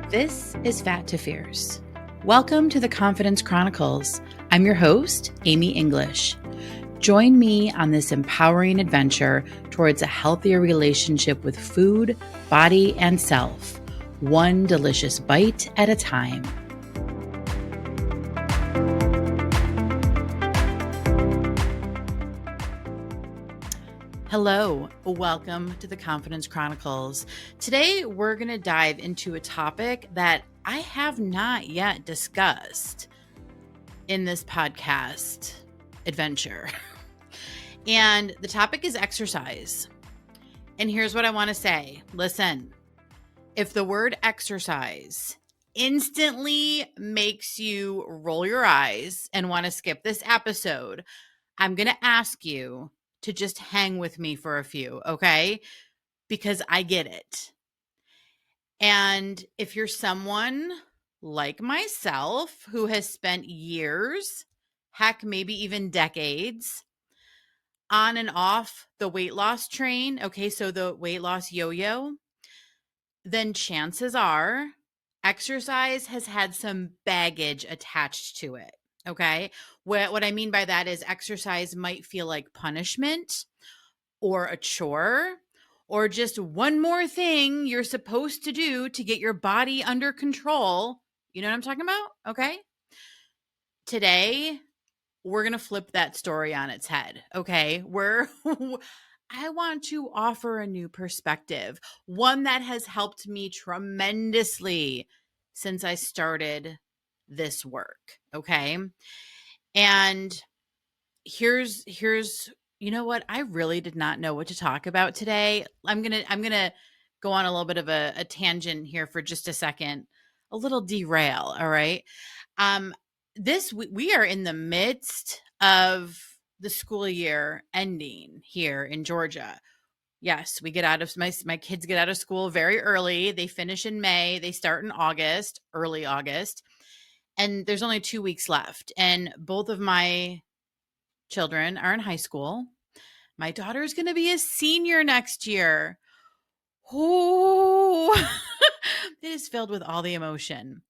This is Fat to Fierce. Welcome to the Confidence Chronicles. I'm your host, Amy English. Join me on this empowering adventure towards a healthier relationship with food, body, and self, one delicious bite at a time. Hello, welcome to the Confidence Chronicles. Today, we're going to dive into a topic that I have not yet discussed in this podcast adventure. And the topic is exercise. And here's what I want to say. Listen, if the word exercise instantly makes you roll your eyes and want to skip this episode, I'm going to ask you to just hang with me for a few, okay? Because I get it. And if you're someone like myself who has spent years, heck, maybe even decades, on and off the weight loss train, okay, so the weight loss yo-yo, then chances are exercise has had some baggage attached to it. Okay. What I mean by that is exercise might feel like punishment or a chore or just one more thing you're supposed to do to get your body under control. You know what I'm talking about? Okay. Today, we're going to flip that story on its head. Okay. I want to offer a new perspective, one that has helped me tremendously since I started this work. Okay. And here's you know what? I really did not know what to talk about today. I'm going to go on a little bit of a tangent here for just a second, a little derail, all right? We are in the midst of the school year ending here in Georgia. Yes, we get out of my kids get out of school very early. They finish in May, they start in August, early August. And there's only 2 weeks left. And both of my children are in high school. My daughter is going to be a senior next year. Oh, it is filled with all the emotion.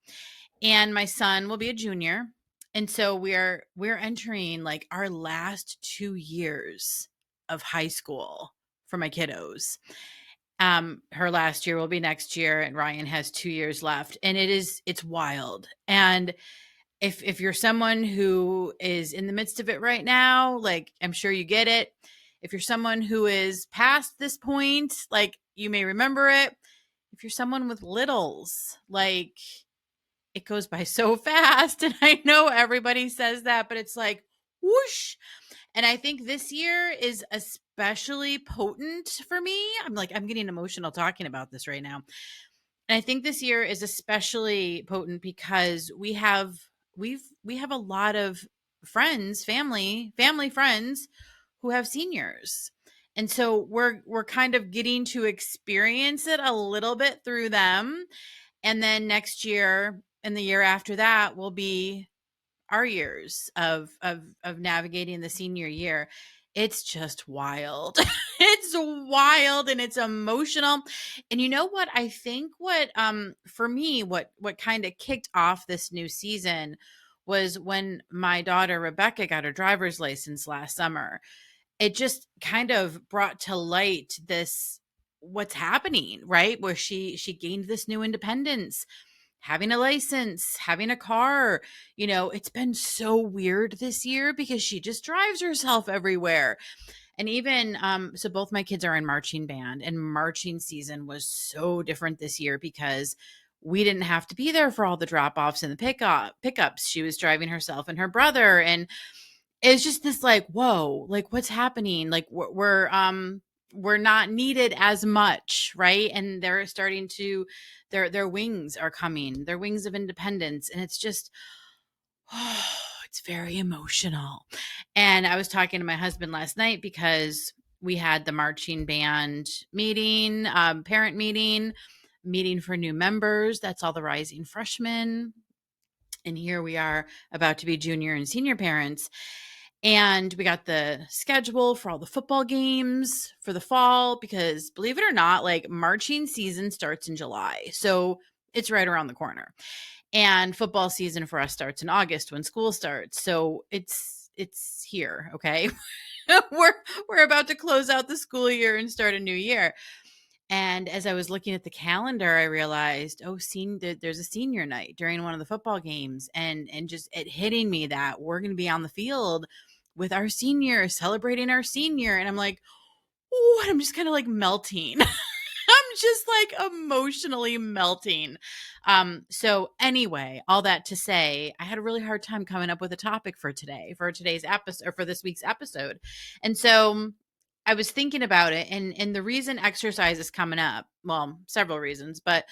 And my son will be a junior. And so we're entering like our last 2 years of high school for my kiddos. Her last year will be next year, and Ryan has 2 years left. And it's wild. And if you're someone who is in the midst of it right now, like I'm sure you get it. If you're someone who is past this point, like you may remember it. If you're someone with littles, like it goes by so fast. And I know everybody says that, but it's like whoosh. And I think this year is especially potent for me. I'm getting emotional talking about this right now. And I think this year is especially potent because we have a lot of friends, family friends who have seniors. And so we're kind of getting to experience it a little bit through them. And then next year and the year after that will be our years of navigating the senior year. It's just wild. It's wild and it's emotional. And you know what? I think for me, what kind of kicked off this new season was when my daughter Rebecca got her driver's license last summer. It just kind of brought to light this what's happening, right? Where she gained this new independence, having a license, having a car. You know, it's been so weird this year because she just drives herself everywhere. And even so both my kids are in marching band, and marching season was so different this year because we didn't have to be there for all the drop-offs and the pickups. She was driving herself and her brother, and it's just this like, whoa, like what's happening? Like we're not needed as much, right? And they're starting to their wings are coming, their wings of independence. And it's just, oh, it's very emotional. And I was talking to my husband last night because we had the marching band meeting, parent meeting for new members. That's all the rising freshmen. And here we are about to be junior and senior parents. And we got the schedule for all the football games for the fall because, believe it or not, like marching season starts in July. So It's right around the corner. And football season for us starts in August when school starts. So it's here, okay? we're about to close out the school year and start a new year. And as I was looking at the calendar, I realized, there's a senior night during one of the football games, and just it hitting me that we're going to be on the field with our senior, celebrating our senior, and I'm like, oh, I'm just kind of like melting. I'm just like emotionally melting. So anyway, all that to say, I had a really hard time coming up with a topic for today's episode, or for this week's episode. And so I was thinking about it, and the reason exercise is coming up, well, several reasons, but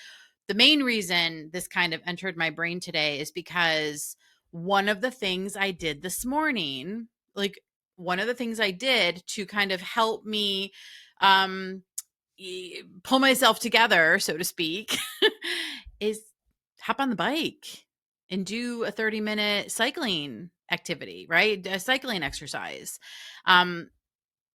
the main reason this kind of entered my brain today is because one of the things I did this morning, like one of the things I did to kind of help me um pull myself together, so to speak, is hop on the bike and do a 30-minute cycling activity, right? A cycling exercise. Um,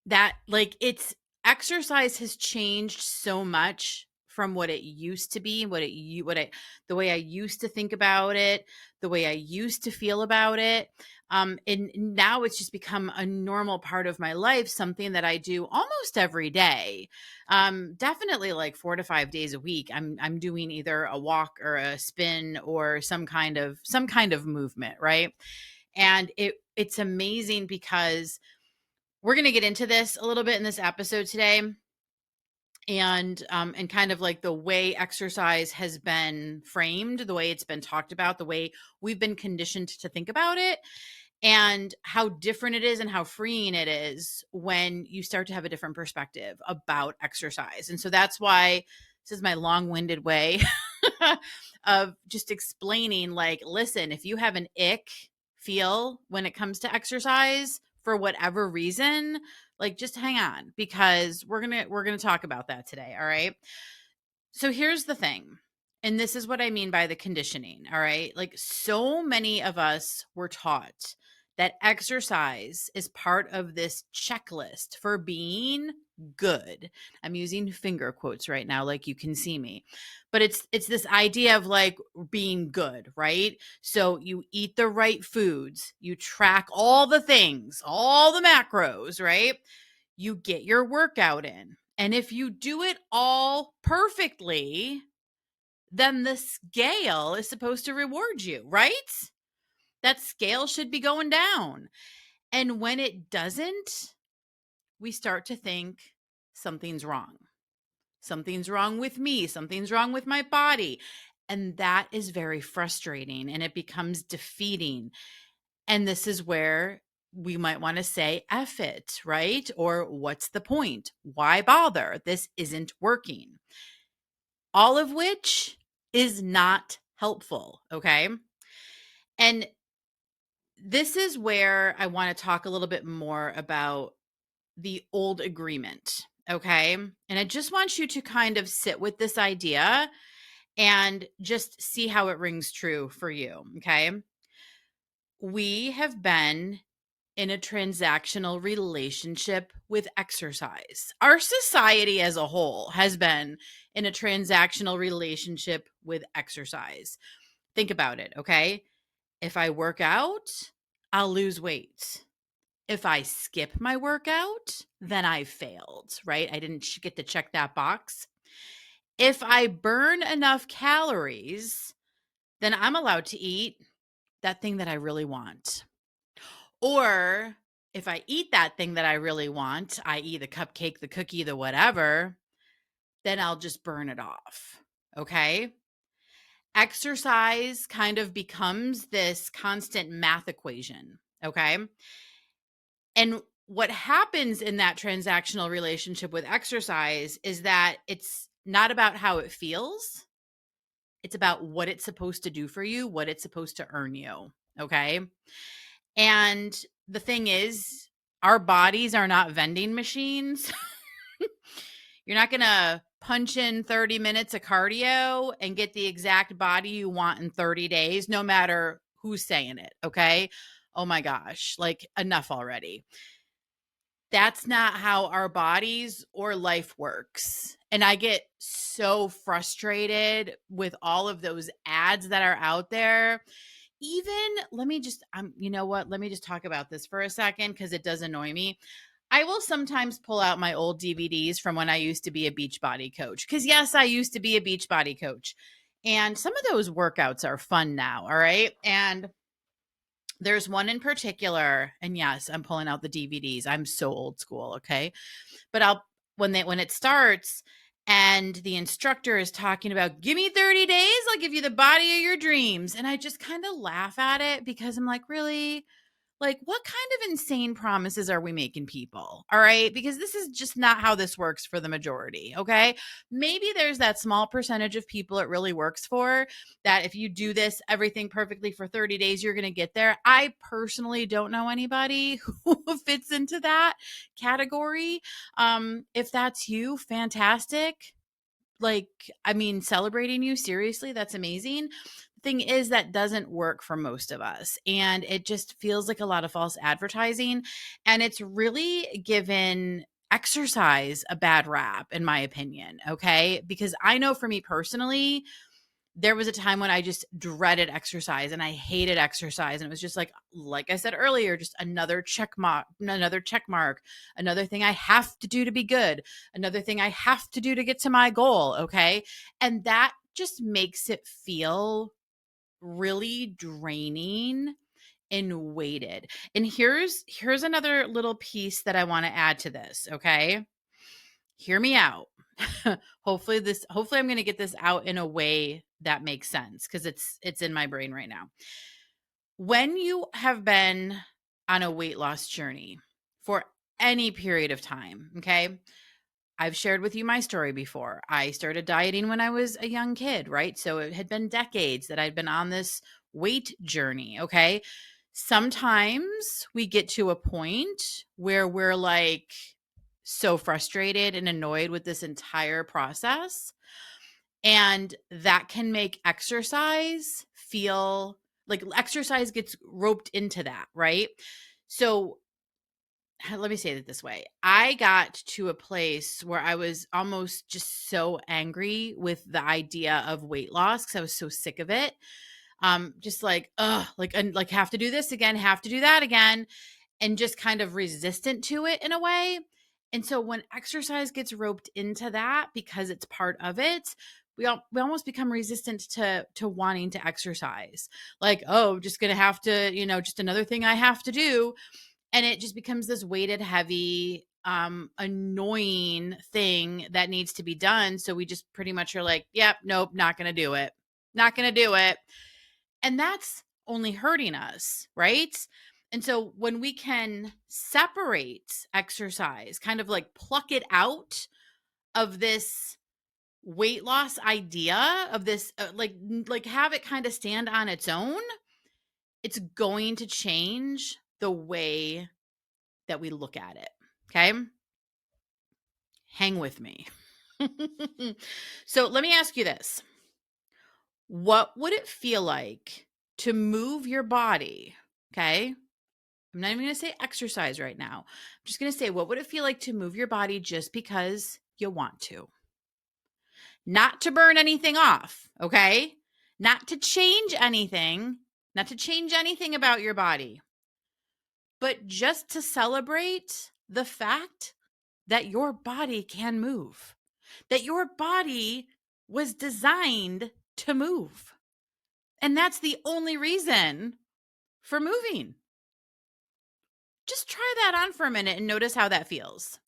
that like it's exercise has changed so much from what it used to be, the way I used to think about it, the way I used to feel about it. And now it's just become a normal part of my life, something that I do almost every day. Definitely like 4 to 5 days a week. I'm doing either a walk or a spin or some kind of movement, right? And it's amazing because we're going to get into this a little bit in this episode today, and kind of like the way exercise has been framed, the way it's been talked about, the way we've been conditioned to think about it, and how different it is and how freeing it is when you start to have a different perspective about exercise. And so that's why this is my long-winded way of just explaining, like, listen, if you have an ick feel when it comes to exercise for whatever reason, like, just hang on, because we're going to talk about that today, all right? So here's the thing. And this is what I mean by the conditioning, all right? Like, so many of us were taught that exercise is part of this checklist for being good. I'm using finger quotes right now, like you can see me. But it's this idea of like being good, right? So you eat the right foods, you track all the things, all the macros, right? You get your workout in. And if you do it all perfectly, then the scale is supposed to reward you, right? That scale should be going down. And when it doesn't, we start to think something's wrong. Something's wrong with me. Something's wrong with my body. And that is very frustrating, and it becomes defeating. And this is where we might want to say, F it, right? Or what's the point? Why bother? This isn't working. All of which is not helpful, okay? And this is where I want to talk a little bit more about the old agreement, okay? And I just want you to kind of sit with this idea and just see how it rings true for you, okay? We have been in a transactional relationship with exercise. Our society as a whole has been in a transactional relationship with exercise. Think about it, okay? If I work out, I'll lose weight. If I skip my workout, then I failed, right? I didn't get to check that box. If I burn enough calories, then I'm allowed to eat that thing that I really want. Or if I eat that thing that I really want, i.e., the cupcake, the cookie, the whatever, then I'll just burn it off. Okay. Exercise kind of becomes this constant math equation. Okay. And what happens in that transactional relationship with exercise is that it's not about how it feels. It's about what it's supposed to do for you, what it's supposed to earn you. Okay. And the thing is, our bodies are not vending machines. You're not going to punch in 30 minutes of cardio and get the exact body you want in 30 days, no matter who's saying it. Okay. Oh my gosh. Like, enough already. That's not how our bodies or life works. And I get so frustrated with all of those ads that are out there. Even let me just you know what? Let me just talk about this for a second because it does annoy me. I will sometimes pull out my old DVDs from when I used to be a Beachbody coach. Because yes, I used to be a Beachbody coach. And some of those workouts are fun now, all right? And there's one in particular, and yes, I'm pulling out the DVDs. I'm so old school, okay? But I'll when it starts and the instructor is talking about, give me 30 days, I'll give you the body of your dreams. And I just kind of laugh at it because I'm like, really? Like, what kind of insane promises are we making people? All right. Because this is just not how this works for the majority. Okay. Maybe there's that small percentage of people it really works for, that if you do this everything perfectly for 30 days, you're going to get there. I personally don't know anybody who fits into that category. If that's you, fantastic. Like, I mean, celebrating you, seriously, that's amazing. Thing is, that doesn't work for most of us, and it just feels like a lot of false advertising, and it's really given exercise a bad rap, in my opinion. Okay, because I know for me personally, there was a time when I just dreaded exercise and I hated exercise. And it was just like I said earlier, just another check mark, another thing I have to do to be good, another thing I have to do to get to my goal. Okay. And that just makes it feel really draining and weighted. And here's another little piece that I want to add to this. Okay. Hear me out. hopefully I'm going to get this out in a way that makes sense, because it's in my brain right now. When you have been on a weight loss journey for any period of time, okay? I've shared with you my story before. I started dieting when I was a young kid, right? So it had been decades that I'd been on this weight journey, okay? Sometimes we get to a point where we're like so frustrated and annoyed with this entire process. And that can make exercise feel like exercise gets roped into that, right? So let me say it this way. I got to a place where I was almost just so angry with the idea of weight loss because I was so sick of it. Just like, and like have to do this again, have to do that again, and just kind of resistant to it in a way. And so when exercise gets roped into that because it's part of it, we almost become resistant to wanting to exercise. Like, oh, just gonna have to, just another thing I have to do. And it just becomes this weighted, heavy, annoying thing that needs to be done. So we just pretty much are like, yep, nope, not gonna do it. Not gonna do it. And that's only hurting us, right? And so when we can separate exercise, kind of like pluck it out of this weight loss idea of this, like have it kind of stand on its own, it's going to change the way that we look at it. Okay. Hang with me. So let me ask you this. What would it feel like to move your body? Okay. I'm not even going to say exercise right now. I'm just going to say, what would it feel like to move your body just because you want to? Not to burn anything off, okay? Not to change anything, not to change anything about your body, but just to celebrate the fact that your body can move, that your body was designed to move. And that's the only reason for moving. Just try that on for a minute and notice how that feels.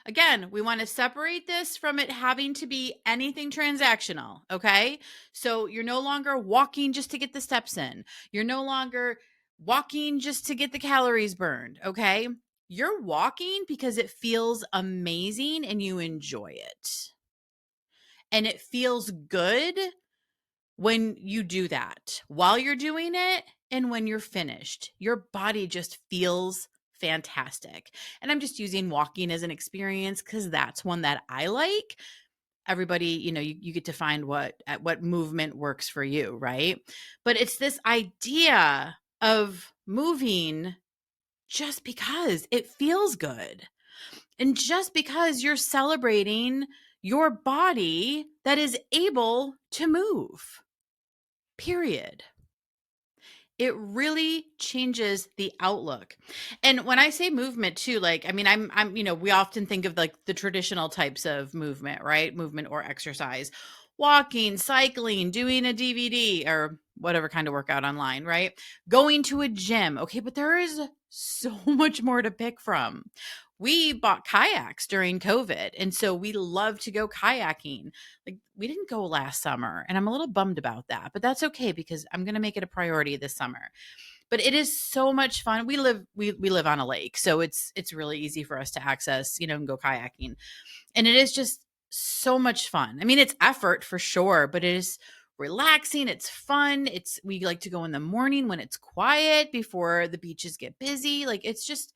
Again, we want to separate this from it having to be anything transactional, okay? So you're no longer walking just to get the steps in. You're no longer walking just to get the calories burned, okay? You're walking because it feels amazing and you enjoy it. And it feels good when you do that, while you're doing it and when you're finished. Your body just feels fantastic. And I'm just using walking as an experience because that's one that I like. Everybody, you get to find what movement works for you, right? But it's this idea of moving just because it feels good. And just because you're celebrating your body that is able to move, period. It really changes the outlook. And when I say movement too, like, I mean, we often think of like the traditional types of movement, right? Movement or exercise, walking, cycling, doing a DVD or whatever kind of workout online, right? Going to a gym. Okay. But there is so much more to pick from. We bought kayaks during COVID. And so we love to go kayaking. Like, we didn't go last summer, and I'm a little bummed about that, but that's okay because I'm going to make it a priority this summer. But it is so much fun. We live on a lake, so it's really easy for us to access, and go kayaking. And it is just so much fun. I mean, it's effort for sure, but it is relaxing, it's fun. We like to go in the morning when it's quiet before the beaches get busy. Like, it's just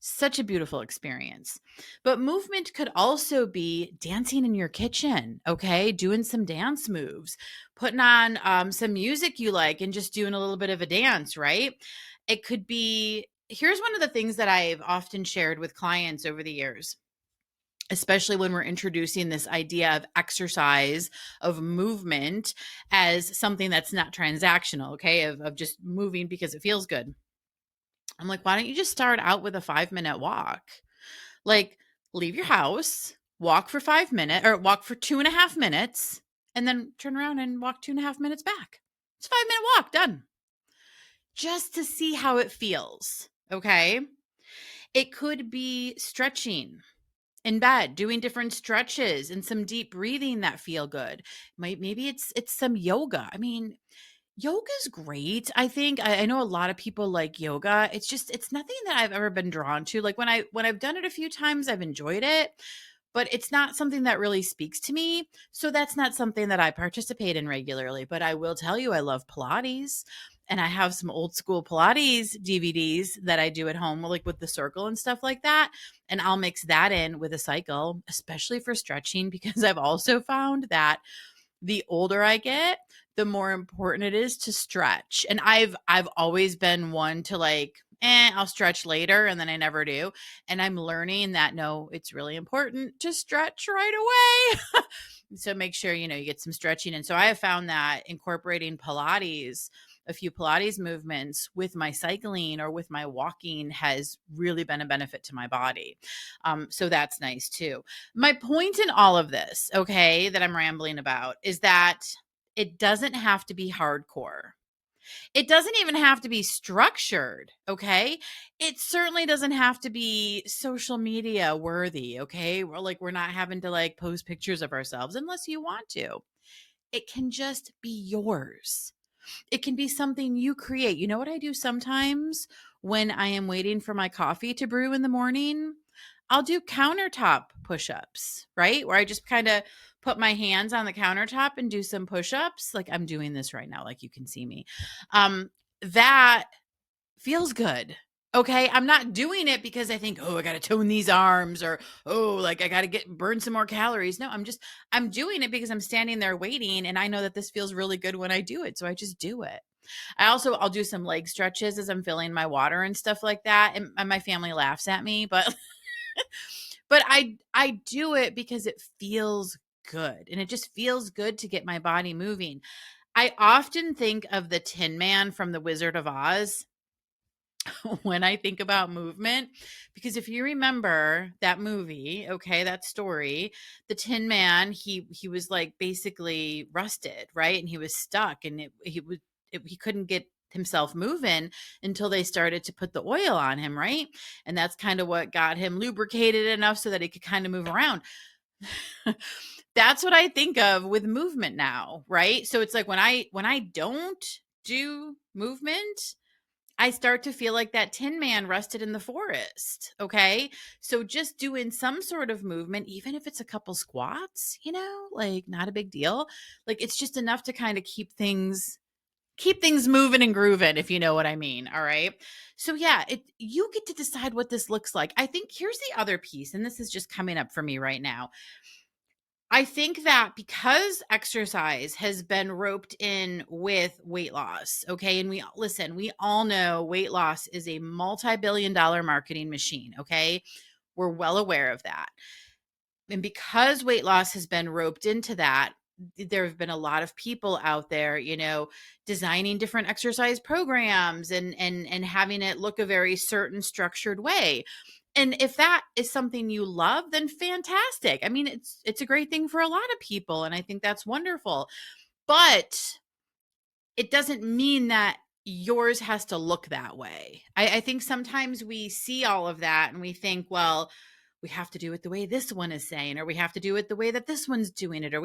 such a beautiful experience. But movement could also be dancing in your kitchen, okay? Doing some dance moves, putting on some music you like and just doing a little bit of a dance, right? It could be, here's one of the things that I've often shared with clients over the years, especially when we're introducing this idea of exercise, of movement as something that's not transactional, okay? Of just moving because it feels good. I'm like, why don't you just start out with a 5-minute walk? Like, leave your house, walk for 5 minutes or walk for 2.5 minutes, and then turn around and walk 2.5 minutes back. It's a 5-minute walk, done. Just to see how it feels. Okay. It could be stretching in bed, doing different stretches and some deep breathing that feel good. Maybe it's some yoga. I mean, yoga's great. I think I know a lot of people like yoga. It's nothing that I've ever been drawn to. Like, when I've done it a few times, I've enjoyed it, but it's not something that really speaks to me. So that's not something that I participate in regularly. But I will tell you, I love Pilates. And I have some old school Pilates DVDs that I do at home, like with the circle and stuff like that. And I'll mix that in with a cycle, especially for stretching, because I've also found that the older I get, the more important it is to stretch. And I've always been one to like, I'll stretch later, and then I never do. And I'm learning that no, it's really important to stretch right away. So make sure, you get some stretching. And so I have found that incorporating Pilates, a few Pilates movements with my cycling or with my walking has really been a benefit to my body. So that's nice too. My point in all of this, okay, that I'm rambling about is that it doesn't have to be hardcore. It doesn't even have to be structured, okay? It certainly doesn't have to be social media worthy, okay? We're not having to like post pictures of ourselves unless you want to. It can just be yours. It can be something you create. You know what I do sometimes when I am waiting for my coffee to brew in the morning? I'll do countertop push-ups, right? Where I just kind of put my hands on the countertop and do some push-ups. Like, I'm doing this right now, like you can see me. That feels good. Okay. I'm not doing it because I think, oh, I got to tone these arms, or, oh, like I got to burn some more calories. No, I'm doing it because I'm standing there waiting, and I know that this feels really good when I do it. So I just do it. I'll do some leg stretches as I'm filling my water and stuff like that. And my family laughs at me, but, but I do it because it feels good, and it just feels good to get my body moving. I often think of the Tin Man from The Wizard of Oz when I think about movement, because if you remember that movie, okay, that story, the Tin Man, he was like basically rusted, right? And he was stuck, and he couldn't get himself moving until they started to put the oil on him, right? And that's kind of what got him lubricated enough so that he could kind of move around. That's what I think of with movement now, right? So it's like when I don't do movement, I start to feel like that Tin Man rusted in the forest. Okay. So just doing some sort of movement, even if it's a couple squats, like not a big deal. Like, it's just enough to kind of keep things moving and grooving, if you know what I mean. All right. So yeah, you get to decide what this looks like. I think here's the other piece, and this is just coming up for me right now. I think that because exercise has been roped in with weight loss, okay, and we all know weight loss is a multi-billion dollar marketing machine, okay? We're well aware of that. And because weight loss has been roped into that, there have been a lot of people out there, designing different exercise programs and having it look a very certain structured way. And if that is something you love, then fantastic. I mean, it's a great thing for a lot of people, and I think that's wonderful. But it doesn't mean that yours has to look that way. I think sometimes we see all of that and we think, well, we have to do it the way this one is saying, or we have to do it the way that this one's doing it, or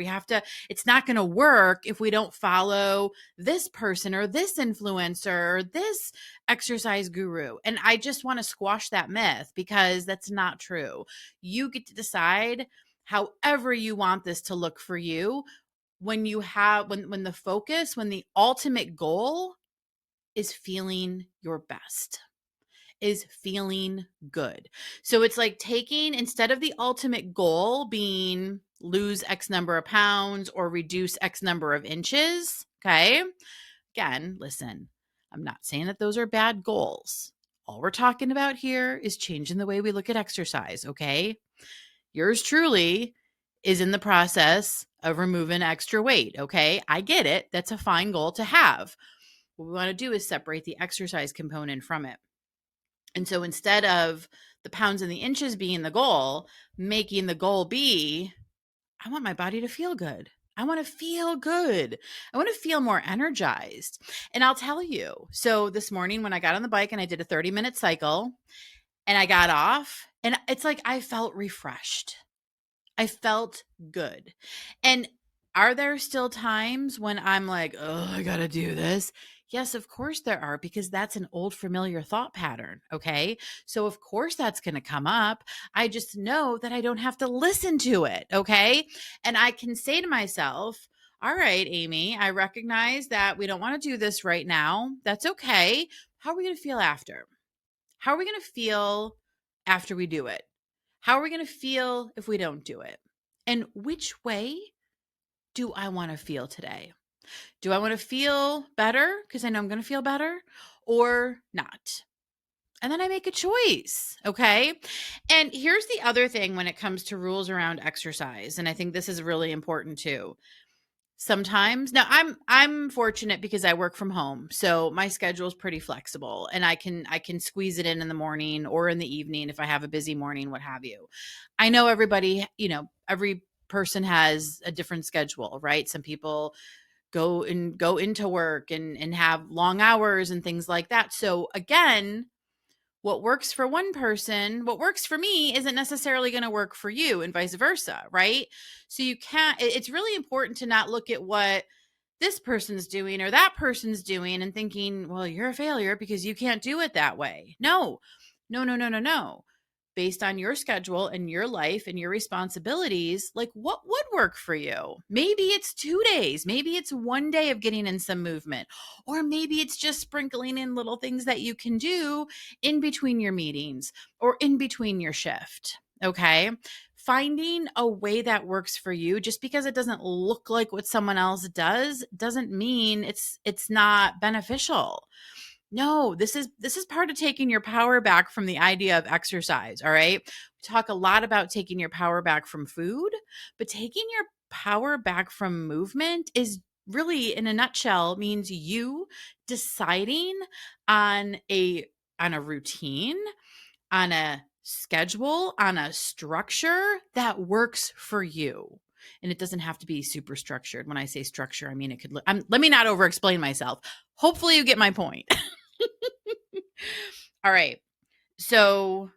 it's not going to work if we don't follow this person or this influencer or this exercise guru. And I just want to squash that myth because that's not true. You get to decide however you want this to look for you when the ultimate goal is feeling your best, is feeling good. So it's like instead of the ultimate goal being lose X number of pounds or reduce X number of inches. Okay. Again, listen, I'm not saying that those are bad goals. All we're talking about here is changing the way we look at exercise. Okay. Yours truly is in the process of removing extra weight. Okay. I get it. That's a fine goal to have. What we want to do is separate the exercise component from it. And so instead of the pounds and the inches being the goal, making the goal be, I want my body to feel good. I want to feel good. I want to feel more energized. And I'll tell you, so this morning when I got on the bike and I did a 30-minute cycle and I got off, and it's like I felt refreshed. I felt good. And are there still times when I'm like, oh, I got to do this? Yes, of course there are, because that's an old familiar thought pattern. Okay. So, of course, that's going to come up. I just know that I don't have to listen to it. Okay. And I can say to myself, all right, Amy, I recognize that we don't want to do this right now. That's okay. How are we going to feel after? How are we going to feel after we do it? How are we going to feel if we don't do it? And which way do I want to feel today? Do I want to feel better because I know I'm going to feel better, or not? And then I make a choice. Okay. And here's the other thing when it comes to rules around exercise. And I think this is really important too. Sometimes now I'm fortunate because I work from home. So my schedule is pretty flexible and I can squeeze it in the morning or in the evening if I have a busy morning, what have you. I know every person has a different schedule, right? Some people go into work and have long hours and things like that. So again, what works for one person, what works for me isn't necessarily going to work for you, and vice versa, right? So it's really important to not look at what this person's doing or that person's doing and thinking, well, you're a failure because you can't do it that way. No, no, no, no, no, no. Based on your schedule and your life and your responsibilities, like what would work for you? Maybe it's 2 days. Maybe it's one day of getting in some movement. Or maybe it's just sprinkling in little things that you can do in between your meetings or in between your shift. Okay. Finding a way that works for you, just because it doesn't look like what someone else does, doesn't mean it's not beneficial. No, this is part of taking your power back from the idea of exercise, all right? We talk a lot about taking your power back from food, but taking your power back from movement is really, in a nutshell, means you deciding on a routine, on a schedule, on a structure that works for you. And it doesn't have to be super structured. When I say structure, I mean it could let me not over explain myself. Hopefully you get my point. All right. So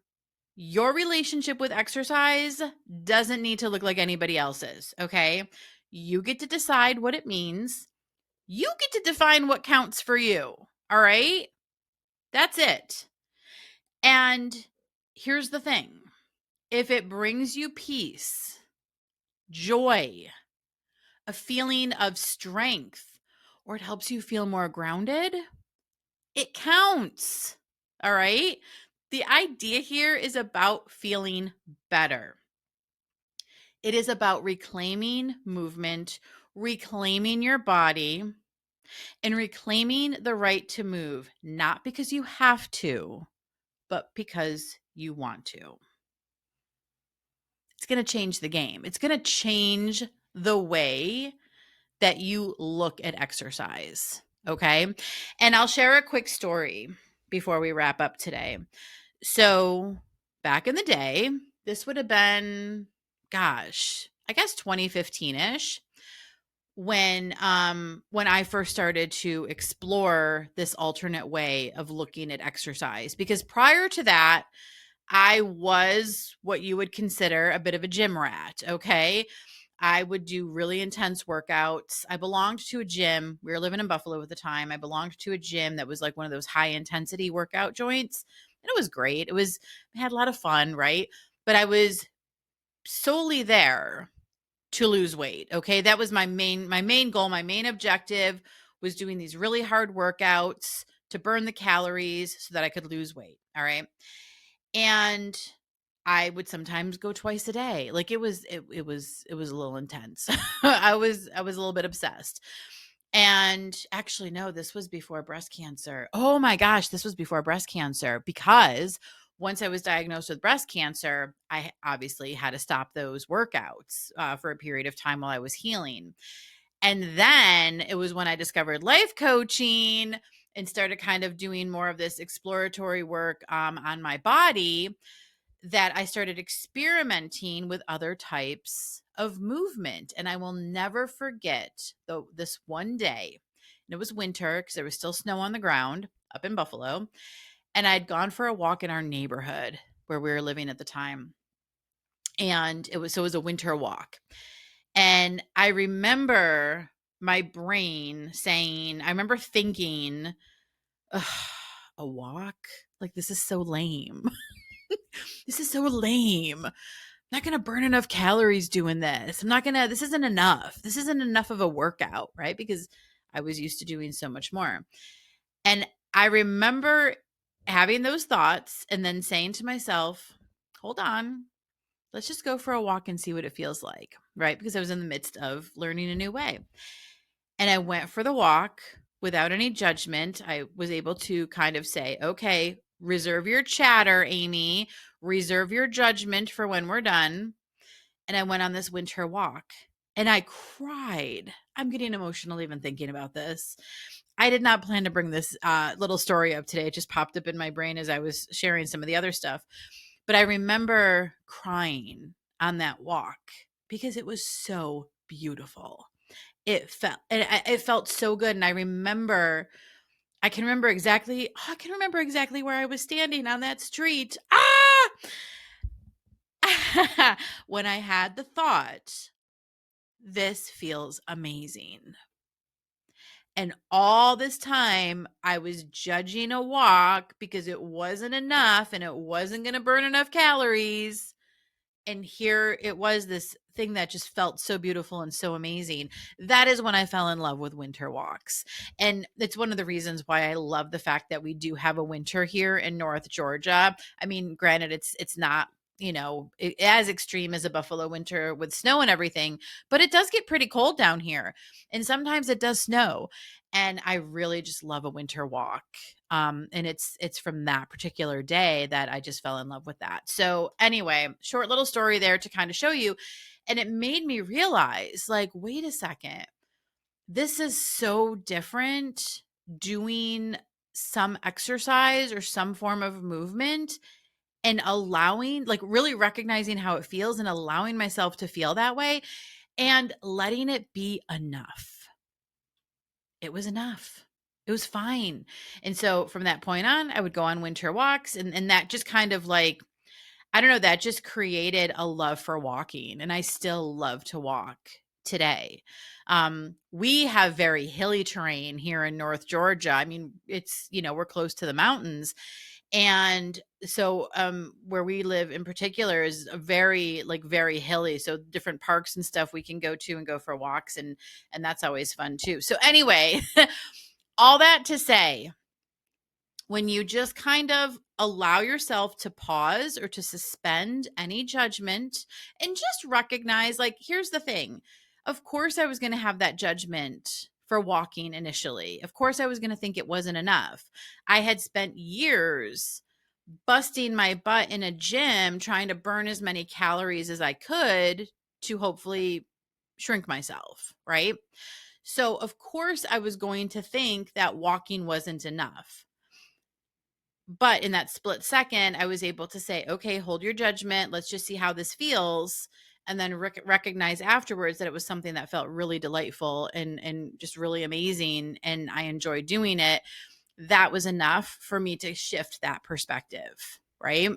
your relationship with exercise doesn't need to look like anybody else's. Okay. You get to decide what it means. You get to define what counts for you. All right. That's it. And here's the thing, if it brings you peace, joy, a feeling of strength, or it helps you feel more grounded, it counts. All right. The idea here is about feeling better. It is about reclaiming movement, reclaiming your body, and reclaiming the right to move, not because you have to, but because you want to. It's going to change the game. It's going to change the way that you look at exercise. Okay. And I'll share a quick story before we wrap up today. So, back in the day, this would have been, gosh, I guess 2015-ish, when I first started to explore this alternate way of looking at exercise. Because prior to that, I was what you would consider a bit of a gym rat. Okay. I would do really intense workouts. I belonged to a gym. We were living in Buffalo at the time. I belonged to a gym that was like one of those high intensity workout joints. And it was great. I had a lot of fun, right? But I was solely there to lose weight. Okay. That was my main goal. My main objective was doing these really hard workouts to burn the calories so that I could lose weight. All right. And I would sometimes go twice a day. Like it was a little intense. I was a little bit obsessed. And actually, no, this was before breast cancer. Oh my gosh, this was before breast cancer, because once I was diagnosed with breast cancer, I obviously had to stop those workouts for a period of time while I was healing. And then it was when I discovered life coaching and started kind of doing more of this exploratory work on my body, that I started experimenting with other types of movement. And I will never forget this one day. And it was winter because there was still snow on the ground up in Buffalo. And I'd gone for a walk in our neighborhood where we were living at the time. And it was a winter walk. And I remember my brain saying, I remember thinking, "Ugh, a walk? Like, this is so lame. This is so lame. I'm not going to burn enough calories doing this. This isn't enough. This isn't enough of a workout," right? Because I was used to doing so much more. And I remember having those thoughts and then saying to myself, hold on, let's just go for a walk and see what it feels like, right? Because I was in the midst of learning a new way. And I went for the walk without any judgment. I was able to kind of say, okay, reserve your chatter, Amy, reserve your judgment for when we're done. And I went on this winter walk and I cried. I'm getting emotional even thinking about this. I did not plan to bring this little story up today. It just popped up in my brain as I was sharing some of the other stuff. But I remember crying on that walk because it was so beautiful. It felt so good. And I can remember exactly where I was standing on that street. When I had the thought, this feels amazing. And all this time I was judging a walk because it wasn't enough and it wasn't going to burn enough calories. And here it was, this thing that just felt so beautiful and so amazing. That is when I fell in love with winter walks. And it's one of the reasons why I love the fact that we do have a winter here in North Georgia. I mean, granted, it's not, as extreme as a Buffalo winter with snow and everything, but it does get pretty cold down here. And sometimes it does snow. And I really just love a winter walk. And it's from that particular day that I just fell in love with that. So anyway, short little story there to kind of show you. And it made me realize, like, wait a second, this is so different doing some exercise or some form of movement and allowing, like, really recognizing how it feels and allowing myself to feel that way and letting it be enough. It was enough. It was fine. And so from that point on, I would go on winter walks, and that just kind of, like, I don't know, that just created a love for walking. And I still love to walk today. We have very hilly terrain here in North Georgia. I mean, it's, we're close to the mountains. And so where we live in particular is a very hilly. So different parks and stuff we can go to and go for walks, and that's always fun too. So anyway, all that to say, when you just kind of allow yourself to pause or to suspend any judgment and just recognize, like, here's the thing. Of course, I was going to have that judgment for walking initially. Of course, I was going to think it wasn't enough. I had spent years busting my butt in a gym trying to burn as many calories as I could to hopefully shrink myself, right? So, of course, I was going to think that walking wasn't enough. But in that split second, I was able to say, okay, hold your judgment. Let's just see how this feels. And then recognize afterwards that it was something that felt really delightful and just really amazing. And I enjoyed doing it. That was enough for me to shift that perspective, right?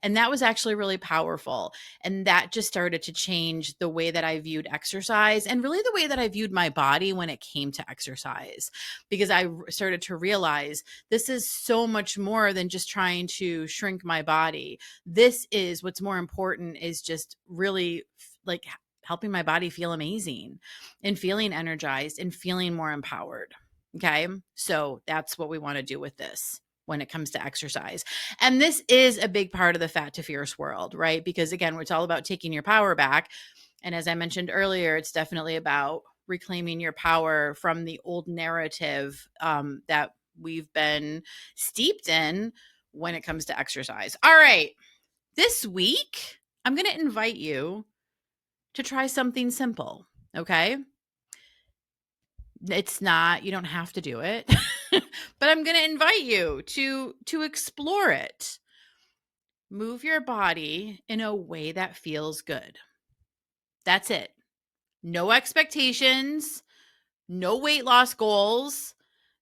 And that was actually really powerful. And that just started to change the way that I viewed exercise and really the way that I viewed my body when it came to exercise, because I started to realize this is so much more than just trying to shrink my body. This is what's more important, is just really like helping my body feel amazing and feeling energized and feeling more empowered. Okay. So that's what we want to do with this when it comes to exercise. And this is a big part of the Fat to Fierce world, right? Because again, it's all about taking your power back. And as I mentioned earlier, it's definitely about reclaiming your power from the old narrative that we've been steeped in when it comes to exercise. All right. This week, I'm going to invite you to try something simple. Okay. It's not, you don't have to do it, but I'm going to invite you to explore it. Move your body in a way that feels good. That's it. No expectations, no weight loss goals.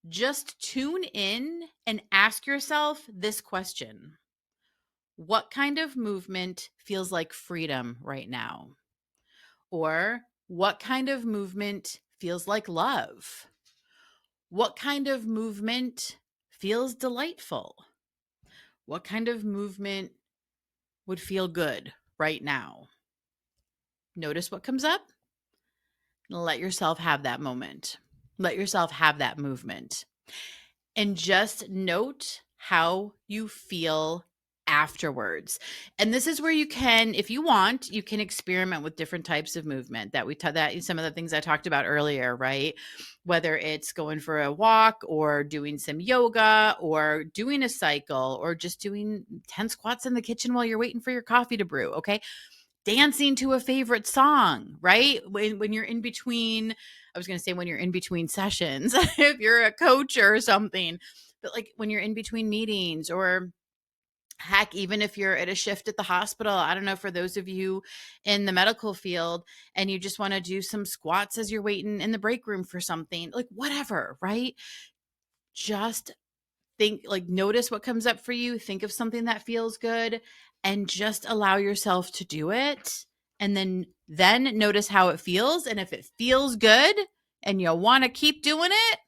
Just tune in and ask yourself this question. What kind of movement feels like freedom right now? Or what kind of movement feels like love? What kind of movement feels delightful? What kind of movement would feel good right now? Notice what comes up and let yourself have that moment. Let yourself have that movement. And just note how you feel afterwards. And this is where you can, if you want, you can experiment with different types of movement that that some of the things I talked about earlier, right? Whether it's going for a walk or doing some yoga or doing a cycle or just doing 10 squats in the kitchen while you're waiting for your coffee to brew, okay? Dancing to a favorite song, right? When you're in between, I was going to say when you're in between sessions, if you're a coach or something, but like when you're in between meetings, or heck, even if you're at a shift at the hospital, I don't know, for those of you in the medical field and you just want to do some squats as you're waiting in the break room for something, like whatever, right? Just think, like, notice what comes up for you. Think of something that feels good and just allow yourself to do it. And then notice how it feels. And if it feels good and you want to keep doing it,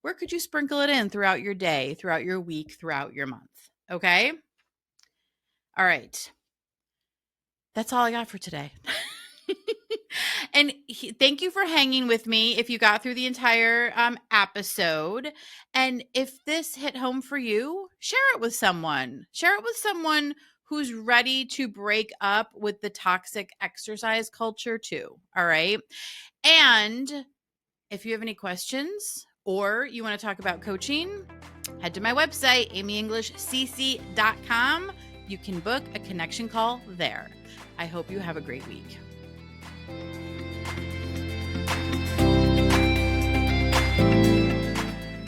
where could you sprinkle it in throughout your day, throughout your week, throughout your month? Okay. All right. That's all I got for today. And thank you for hanging with me if you got through the entire episode. And if this hit home for you, share it with someone. Share it with someone who's ready to break up with the toxic exercise culture too. All right. And if you have any questions or you want to talk about coaching, head to my website, amyenglishcc.com. You can book a connection call there. I hope you have a great week.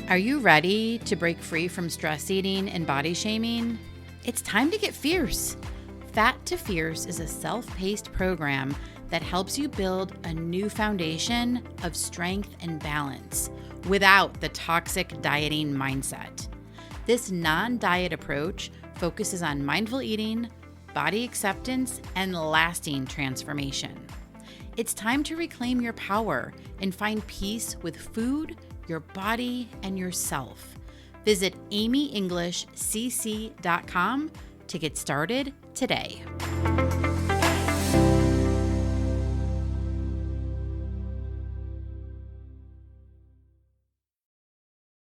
Are you ready to break free from stress eating and body shaming? It's time to get fierce. Fat to Fierce is a self-paced program that helps you build a new foundation of strength and balance without the toxic dieting mindset. This non-diet approach focuses on mindful eating, body acceptance, and lasting transformation. It's time to reclaim your power and find peace with food, your body, and yourself. Visit amyenglishcc.com to get started today.